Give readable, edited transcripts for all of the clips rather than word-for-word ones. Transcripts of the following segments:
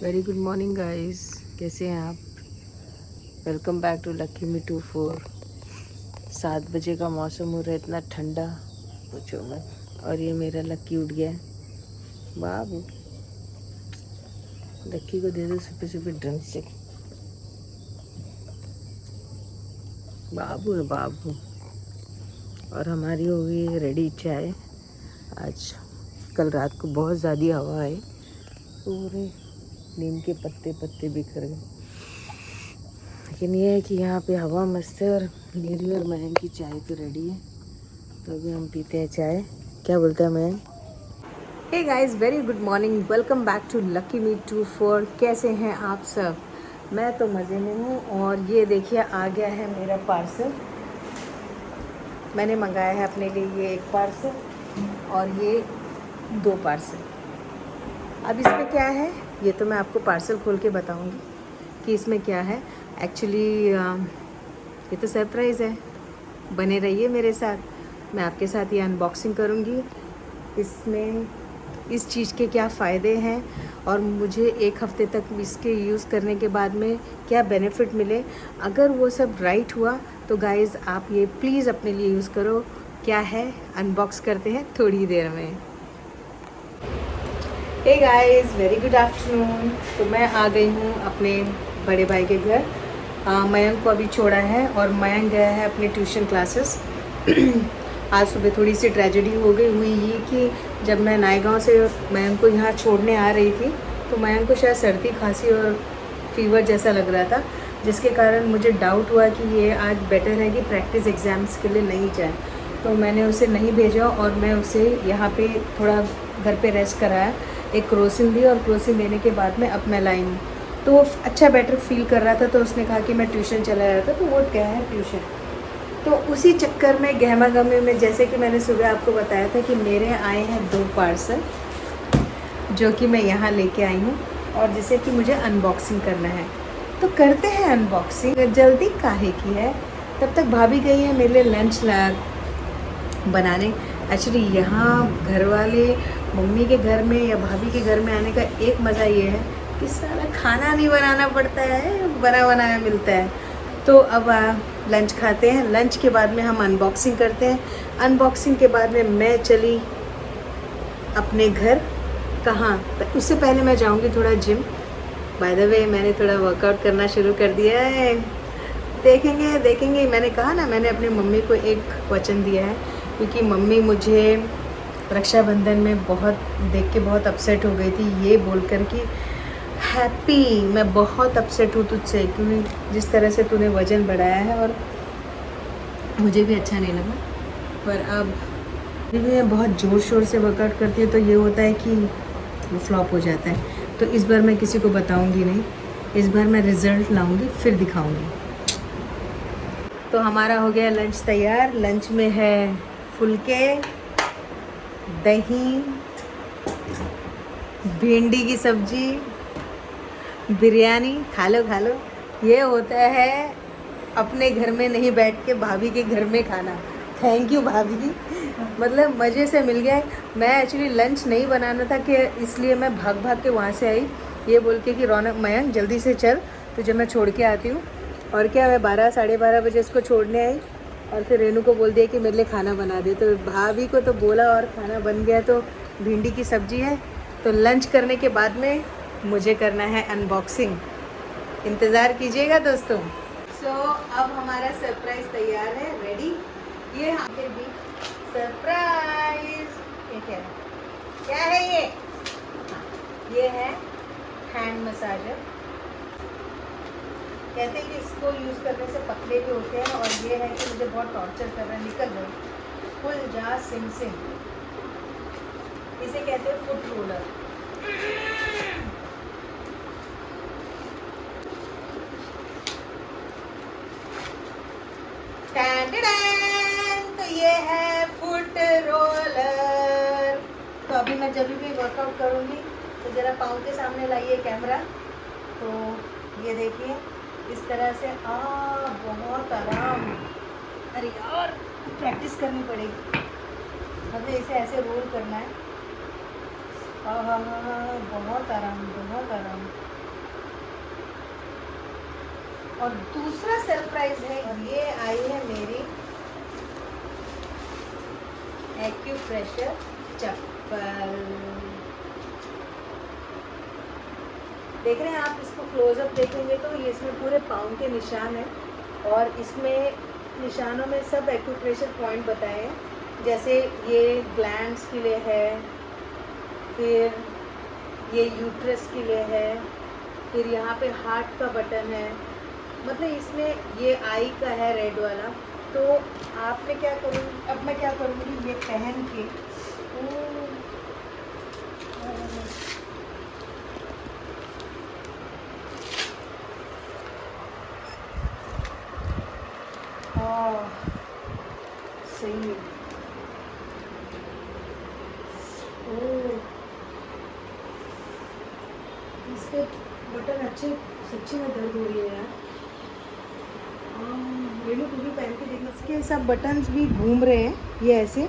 Very good morning guys, कैसे हैं आप। Welcome back to Lucky Me 24। 7 बजे का मौसम हो रहा है, इतना ठंडा पूछो मत। और ये मेरा लक्की उठ गया है। बाबू, लक्की को दे दो सुबह सुबह ड्रम से। बाबू है बाबू। और हमारी हो गई है रेडी चाय। आज कल रात को बहुत ज़्यादा हवा है, पूरे नीम के पत्ते पत्ते बिखर गए। लेकिन ये है कि यहाँ पे हवा मस्त है और मेरी और मयंक की चाय तो रेडी है। तो अभी हम पीते हैं चाय। क्या बोलते हैं Mayank. Hey guys, very good morning, welcome back to Lucky Me 24। कैसे हैं आप सब। मैं तो मज़े में हूँ। और ये देखिए आ गया है मेरा पार्सल। मैंने मंगाया है अपने लिए ये एक पार्सल और ये 2 पार्सल। अब इसमें क्या है ये तो मैं आपको पार्सल खोल के बताऊँगी कि इसमें क्या है। एक्चुअली ये तो सरप्राइज़ है, बने रहिए मेरे साथ। मैं आपके साथ ये अनबॉक्सिंग करूँगी। इसमें इस चीज़ के क्या फ़ायदे हैं और मुझे 1 हफ़्ते तक इसके यूज़ करने के बाद में क्या बेनिफिट मिले। अगर वो सब राइट हुआ तो गाइज़ आप ये प्लीज़ अपने लिए यूज़ करो। क्या है अनबॉक्स करते हैं थोड़ी देर में। Hey guys, very good afternoon. तो मैं आ गई हूँ अपने बड़े भाई के घर। मयंक को अभी छोड़ा है और मयंक गया है अपने ट्यूशन क्लासेस। आज सुबह थोड़ी सी ट्रेजेडी हो गई हुई ये कि जब मैं नायगांव से मयंक को यहाँ छोड़ने आ रही थी तो मयंक को शायद सर्दी खांसी और फीवर जैसा लग रहा था, जिसके कारण मुझे डाउट हुआ कि ये आज बेटर है कि प्रैक्टिस एग्ज़ाम्स के लिए नहीं जाए। तो मैंने उसे नहीं भेजा और मैं उसे यहाँ पे थोड़ा घर पे रेस्ट कराया। एक क्रोसिन दी और क्रोसिन देने के बाद में अब मैं लाई हूँ। तो वो अच्छा बेटर फील कर रहा था तो उसने कहा कि मैं ट्यूशन चला जाता, तो वो गया है ट्यूशन। तो उसी चक्कर में गहमा गहमी में जैसे कि मैंने सुबह आपको बताया था कि मेरे आए हैं 2 पार्सल जो कि मैं यहाँ लेके आई हूँ और जिसे कि मुझे अनबॉक्सिंग करना है। तो करते हैं अनबॉक्सिंग। जल्दी काहे की है, तब तक भाभी गई है मेरे लिए लंच बनाने। एक्चुअली यहाँ घर वाले मम्मी के घर में या भाभी के घर में आने का एक मज़ा ये है कि सारा खाना नहीं बनाना पड़ता है, बना बनाया मिलता है। तो अब लंच खाते हैं। लंच के बाद में हम अनबॉक्सिंग करते हैं। अनबॉक्सिंग के बाद में मैं चली अपने घर। कहाँ, उससे पहले मैं जाऊँगी थोड़ा जिम। बाय द वे मैंने थोड़ा वर्कआउट करना शुरू कर दिया है। देखेंगे। मैंने कहा ना, मैंने अपनी मम्मी को एक वचन दिया है क्योंकि मम्मी मुझे रक्षाबंधन में बहुत देख के बहुत अपसेट हो गई थी ये बोलकर कि हैप्पी, मैं बहुत अपसेट हूँ तुझसे क्योंकि जिस तरह से तूने वज़न बढ़ाया है और मुझे भी अच्छा नहीं लगा। पर अब भी मैं बहुत ज़ोर शोर से वर्कआउट करती हूँ तो ये होता है कि वो फ्लॉप हो जाता है। तो इस बार मैं किसी को बताऊँगी नहीं, इस बार मैं रिज़ल्ट लाऊँगी फिर दिखाऊँगी। तो हमारा हो गया लंच तैयार। लंच में है फुलके, दही, भिंडी की सब्जी, बिरयानी। खा लो। ये होता है अपने घर में नहीं बैठ के भाभी के घर में खाना। थैंक यू भाभी, मतलब मज़े से मिल गया। मैं एक्चुअली लंच नहीं बनाना था कि इसलिए मैं भाग के वहाँ से आई ये बोल के कि रौनक मयंक जल्दी से चल तुझे मैं छोड़ के आती हूँ। और क्या, मैं 12 साढ़े 12 बजे इसको छोड़ने आई और फिर रेनू को बोल दिया कि मेरे लिए खाना बना दे। तो भाभी को तो बोला और खाना बन गया। तो भिंडी की सब्ज़ी है। तो लंच करने के बाद में मुझे करना है अनबॉक्सिंग। इंतज़ार कीजिएगा दोस्तों। सो अब हमारा सरप्राइज़ तैयार है, रेडी। ये यहाँ भी सरप्राइज़। ये क्या है ये? ये है हैंड मसाजर। कहते हैं कि इसको यूज़ करने से पतले भी होते हैं और ये है कि मुझे बहुत टॉर्चर कर रहा है। निकल गई फुल जा सिम। इसे कहते हैं फुट रोलर। तो ये है फुट रोलर। तो अभी मैं जब भी वर्कआउट करूँगी तो ज़रा पाँव के सामने लाइए कैमरा। तो ये देखिए इस तरह से बहुत आराम। अरे यार, प्रैक्टिस करनी पड़ेगी। हमें इसे ऐसे रोल करना है। बहुत आराम। और दूसरा सरप्राइज है, ये आई है मेरी एक्यूप्रेशर चप्पल। देख रहे हैं आप, इसको क्लोजअप देखेंगे तो ये इसमें पूरे पाँव के निशान हैं और इसमें निशानों में सब एक्यूप्रेशर पॉइंट बताए हैं। जैसे ये ग्लैंड्स के लिए है, फिर ये यूट्रस के लिए है, फिर यहाँ पे हार्ट का बटन है, मतलब इसमें ये आई का है रेड वाला। तो आपने क्या करूँगी, अब मैं क्या करूँगी, ये पहन के सही है। इसके बटन अच्छे, सच्ची में दर्द हो रही है यार। रेनू तू भी पहन के देखना। इसके सब बटन्स भी घूम रहे हैं ये ऐसे,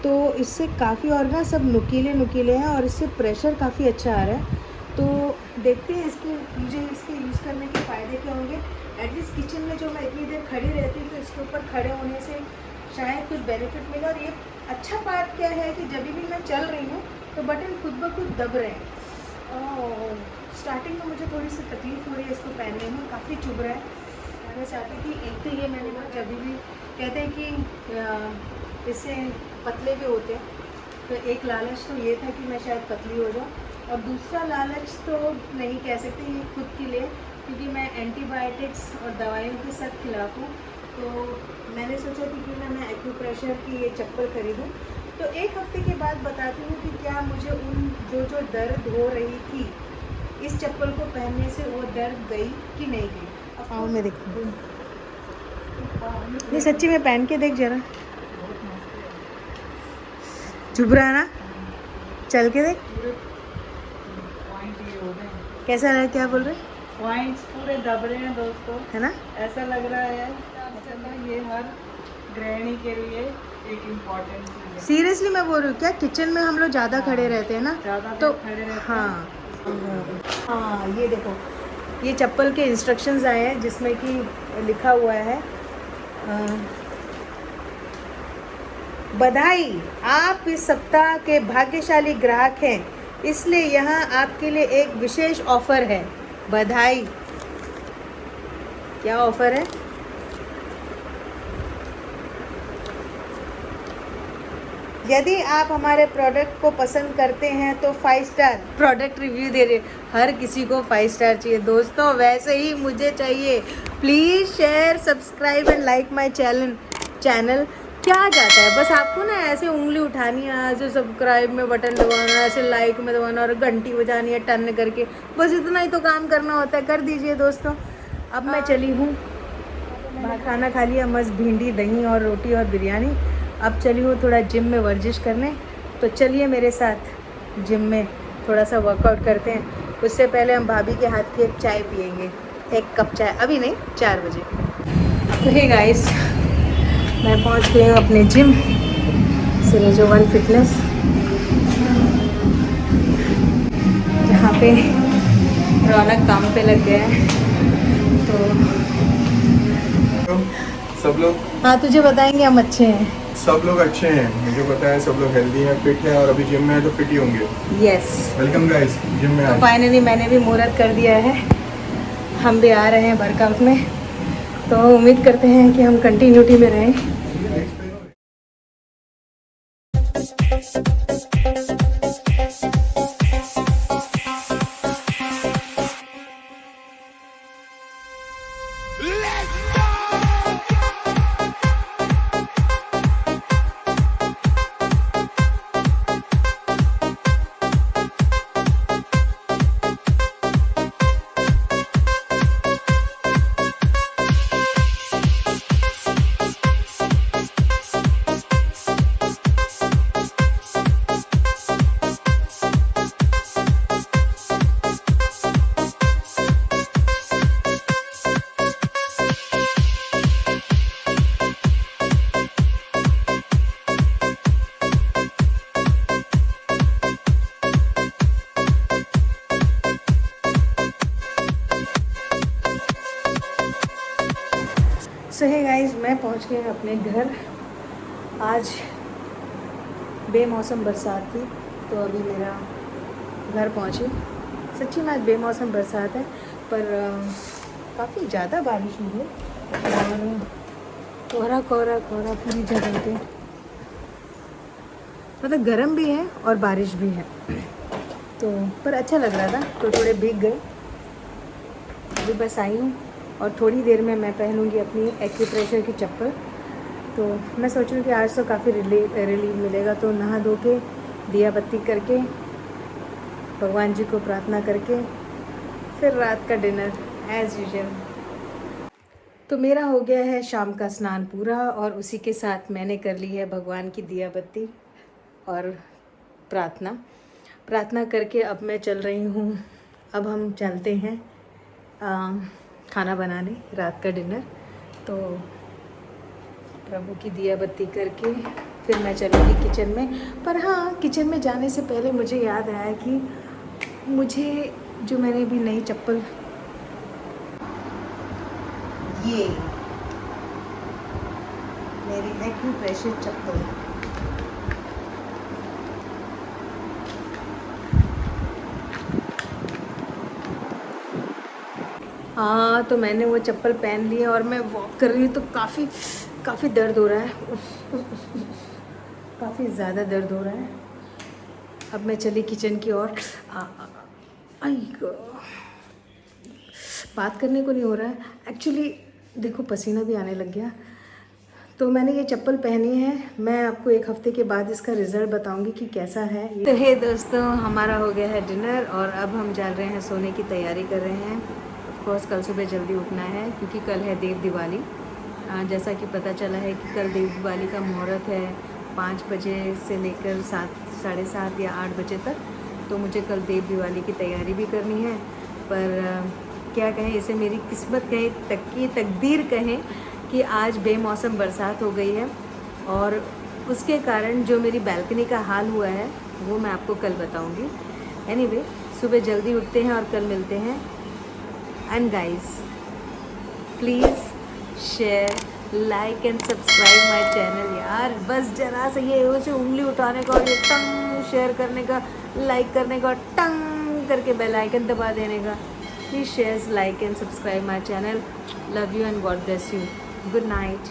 तो इससे काफ़ी और ना सब नुकीले नुकीले हैं और इससे प्रेशर काफ़ी अच्छा आ रहा है। तो देखते हैं इसके, मुझे इसके यूज़ करने के फ़ायदे क्या होंगे। एटलीस्ट किचन में जो मैं इतनी देर खड़ी रहती हूँ तो इसके ऊपर खड़े होने से शायद कुछ बेनिफिट मिले। और ये अच्छा पार्ट क्या है कि जब भी मैं चल रही हूँ तो बटन खुद ब खुद दब रहे हैं। स्टार्टिंग में मुझे थोड़ी सी तकलीफ़ हो रही है इसको पहनने में, काफ़ी चुभ रहा है। मैं चाहती थी, एक तो ये मैंने कहा जब भी कहते हैं कि इससे पतले भी होते हैं, तो एक लालच तो ये था कि मैं शायद पतली हो जाऊँ, और दूसरा लालच तो नहीं कह सकते, ये खुद के लिए, क्योंकि मैं एंटीबायोटिक्स और दवाइयों के सख्त खिलाफ हूँ। तो मैंने सोचा कि क्यों ना मैं एक्यूप्रेशर की ये चप्पल खरीदूँ। तो एक हफ्ते के बाद बताती हूँ कि क्या मुझे उन जो दर्द हो रही थी इस चप्पल को पहनने से वो दर्द गई कि नहीं गई। पाँव में देखो, ये सच्ची में पहन के देख जरा, चुभ रहा है ना, चल के देख कैसा है, क्या बोल रहे, पॉइंट्स पूरे दब रहे हैं दोस्तों, है ना, ऐसा लग रहा है ये हर गृहिणी के लिए एक इम्पोर्टेंट चीज़ है। सीरियसली मैं बोल रही हूँ, क्या किचन में हम लोग ज़्यादा खड़े रहते हैं ना, तो खड़े रहते हाँ हाँ, ये देखो, ये चप्पल के इंस्ट्रक्शंस आए हैं जिसमें कि लिखा हुआ है बधाई, आप इस सप्ताह के भाग्यशाली ग्राहक हैं, इसलिए यहाँ आपके लिए एक विशेष ऑफर है। बधाई, क्या ऑफर है? यदि आप हमारे प्रोडक्ट को पसंद करते हैं तो 5 स्टार प्रोडक्ट रिव्यू दे रहे। हर किसी को 5 स्टार चाहिए दोस्तों, वैसे ही मुझे चाहिए। Please share, subscribe and like my channel. क्या जाता है, बस आपको ना ऐसे उंगली उठानी है, ऐसे सब्सक्राइब में बटन दबाना, ऐसे लाइक में दबाना और घंटी बजानी है टर्न करके, बस इतना ही तो काम करना होता है, कर दीजिए दोस्तों। अब मैं चली हूँ, खाना खा लिया मस्त, भिंडी दही और रोटी और बिरयानी। अब चली हूँ थोड़ा जिम में वर्जिश करने, तो चलिए मेरे साथ जिम में थोड़ा सा वर्कआउट करते हैं। उससे पहले हम भाभी के हाथ की एक चाय पियेंगे, 1 कप चाय, अभी नहीं 4 बजे। तो हे गाइस, मैं पहुँच गई हूँ अपने जिम सिरेजो वन फिटनेस, जहाँ पे रौनक काम पे लग गया है। तो सब लोग, हाँ तुझे बताएंगे, हम अच्छे हैं, सब लोग अच्छे हैं, मुझे पता है, सब लोग हेल्दी हैं, फिट हैं, और अभी जिम में है तो फिट ही होंगे। यस, वेलकम गाइस जिम में। तो फाइनली मैंने भी मुहूर्त कर दिया है, हम भी आ रहे हैं वर्कआउट में, तो उम्मीद करते हैं कि हम कंटिन्यूटी में रहें। सो हे गाइस, मैं पहुंच गई अपने घर। आज बेमौसम बरसात थी, तो अभी मेरा घर पहुंची। सच्ची में आज बेमौसम बरसात है, पर काफ़ी ज़्यादा बारिश हुई है और कोहरा कोहरा कोहरा पूरी जगह पे, मतलब गर्म भी है और बारिश भी है, तो पर अच्छा लग रहा था। तो थोड़े भीग गए। अभी बस आई हूँ और थोड़ी देर में मैं पहनूंगी अपनी एक्यूप्रेशर की चप्पल। तो मैं सोच रही हूँ कि आज तो काफ़ी रिलीफ मिलेगा। तो नहा धो के, दिया बत्ती करके, भगवान जी को प्रार्थना करके, फिर रात का डिनर एज़ यूजुअल। तो मेरा हो गया है शाम का स्नान पूरा, और उसी के साथ मैंने कर ली है भगवान की दिया बत्ती और प्रार्थना करके अब मैं चल रही हूँ। अब हम चलते हैं खाना बनाने, रात का डिनर। तो प्रभु की दिया बत्ती करके फिर मैं चलूँगी किचन में। पर हाँ, किचन में जाने से पहले मुझे याद आया कि मुझे जो मैंने भी नई चप्पल, ये मेरी एक्यूप्रेशर चप्पल, हाँ, तो मैंने वो चप्पल पहन ली है और मैं वॉक कर रही हूँ। तो काफ़ी दर्द हो रहा है, काफ़ी ज़्यादा दर्द हो रहा है। अब मैं चली किचन की ओर। बात करने को नहीं हो रहा है एक्चुअली, देखो पसीना भी आने लग गया। तो मैंने ये चप्पल पहनी है। मैं आपको एक हफ्ते के बाद इसका रिज़ल्ट बताऊंगी कि कैसा है। तो हे दोस्तों, हमारा हो गया है डिनर और अब हम जा रहे हैं, सोने की तैयारी कर रहे हैं। ऑफ कोर्स कल सुबह जल्दी उठना है क्योंकि कल है देव दिवाली। जैसा कि पता चला है कि कल देव दिवाली का मुहूर्त है 5 बजे से लेकर 7, साढ़े 7 या 8 बजे तक। तो मुझे कल देव दिवाली की तैयारी भी करनी है। पर क्या कहें, इसे मेरी किस्मत कहें, तकदीर कहें कि आज बेमौसम बरसात हो गई है, और उसके कारण जो मेरी बालकनी का हाल हुआ है वो मैं आपको कल बताऊंगी। एनीवे, सुबह जल्दी उठते हैं और कल मिलते हैं। And guys, please share, like and subscribe my channel. यार बस जरा से ये उसे उंगली उठाने का और ये टंग शेयर करने का, लाइक करने का, टंग करके बेल आइकन दबा देने का। Please share, like and subscribe my channel. Love you and God bless you. Good night.